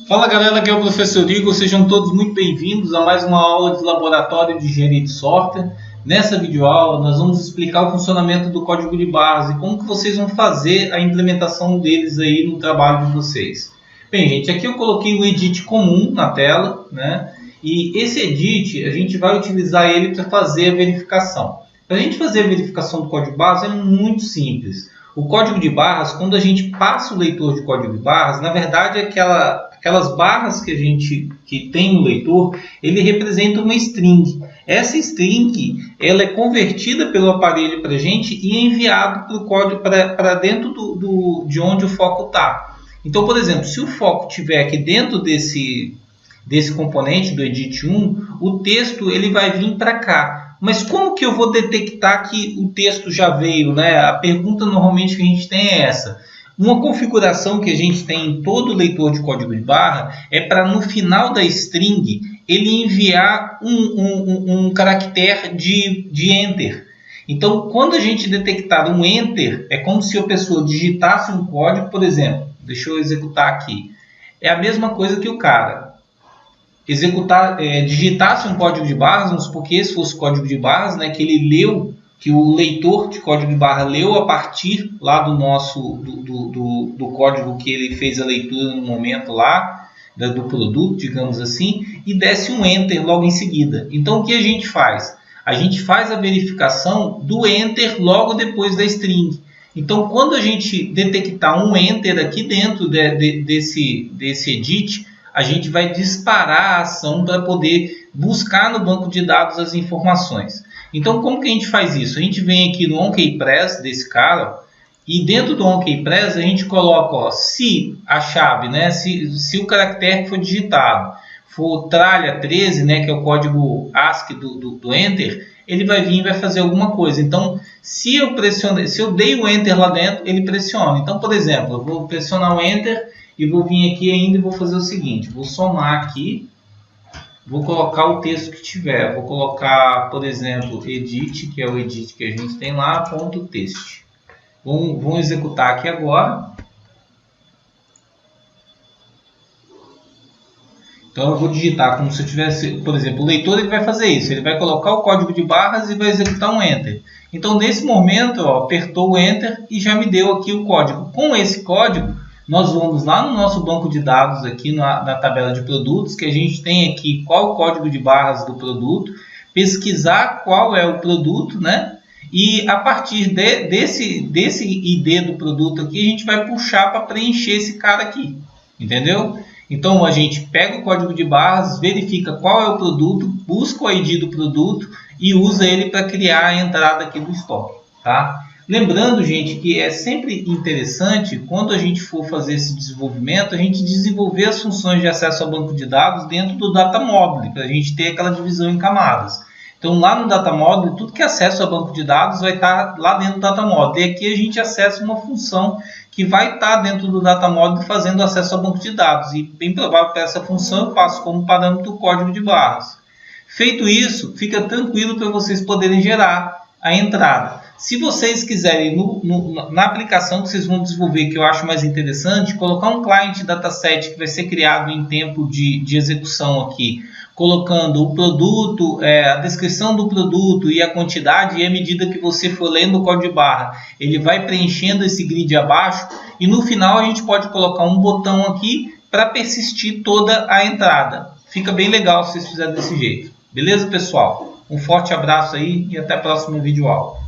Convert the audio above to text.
Fala galera, aqui é o professor Igor, sejam todos muito bem-vindos a mais uma aula de laboratório de engenharia de software. Nessa videoaula nós vamos explicar o funcionamento do código de barras e como que vocês vão fazer a implementação deles aí no trabalho de vocês. Bem gente, aqui eu coloquei o edit comum na tela, né? E esse edit a gente vai utilizar ele para fazer a verificação. Para a gente fazer a verificação do código de barras é muito simples. O código de barras, quando a gente passa o leitor de código de barras, na verdade aquelas barras que tem no leitor, ele representa uma string. Essa string ela é convertida pelo aparelho para a gente e é enviado para o código para dentro de onde o foco está. Então, por exemplo, se o foco estiver aqui dentro desse componente do edit 1, o texto ele vai vir para cá. Mas como que eu vou detectar que o texto já veio, né? A pergunta normalmente que a gente tem é essa. Uma configuração que a gente tem em todo leitor de código de barra é para no final da string ele enviar um caractere de enter. Então, quando a gente detectar um enter, é como se a pessoa digitasse um código, por exemplo, deixa eu executar aqui. É a mesma coisa que o cara digitasse um código de barras, vamos supor que esse fosse o código de barras, né, que ele leu, que o leitor de código de barra leu a partir lá do código que ele fez a leitura no momento lá, do produto, digamos assim, e desse um enter logo em seguida. Então o que a gente faz? A gente faz a verificação do enter logo depois da string. Então quando a gente detectar um enter aqui dentro desse edit, a gente vai disparar a ação para poder buscar no banco de dados as informações. Então, como que a gente faz isso? A gente vem aqui no OnKeyPress desse cara e dentro do OnKeyPress a gente coloca, ó, se a chave, né, se o caractere que foi digitado for tralha 13, né, que é o código ASCII do Enter, ele vai vir e vai fazer alguma coisa. Então, se eu dei o Enter lá dentro, ele pressiona. Então, por exemplo, eu vou pressionar o Enter e vou vir aqui ainda e vou fazer o seguinte, vou somar aqui, vou colocar o texto que tiver, vou colocar, por exemplo, edit, que é o edit que a gente tem lá, ponto text. Vamos executar aqui agora. Então eu vou digitar como se eu tivesse, por exemplo, o leitor ele vai fazer isso, ele vai colocar o código de barras e vai executar um Enter. Então nesse momento, ó, apertou o Enter e já me deu aqui o código. Com esse código, nós vamos lá no nosso banco de dados, aqui na tabela de produtos, que a gente tem aqui qual o código de barras do produto, pesquisar qual é o produto, né? E a partir desse ID do produto aqui, a gente vai puxar para preencher esse cara aqui, entendeu? Então a gente pega o código de barras, verifica qual é o produto, busca o ID do produto e usa ele para criar a entrada aqui do estoque, tá? Lembrando, gente, que é sempre interessante, quando a gente for fazer esse desenvolvimento, a gente desenvolver as funções de acesso ao banco de dados dentro do DataModel, para a gente ter aquela divisão em camadas. Então, lá no DataModel, tudo que é acesso ao banco de dados vai estar lá dentro do DataModel. E aqui a gente acessa uma função que vai estar dentro do DataModel fazendo acesso ao banco de dados. E bem provável que essa função eu passo como parâmetro o código de barras. Feito isso, fica tranquilo para vocês poderem gerar a entrada. Se vocês quiserem, na aplicação que vocês vão desenvolver, que eu acho mais interessante, colocar um client dataset que vai ser criado em tempo de execução aqui, colocando o produto, a descrição do produto e a quantidade, e à medida que você for lendo o código de barra, ele vai preenchendo esse grid abaixo, e no final a gente pode colocar um botão aqui para persistir toda a entrada. Fica bem legal se vocês fizerem desse jeito. Beleza, pessoal? Um forte abraço aí e até a próxima videoaula.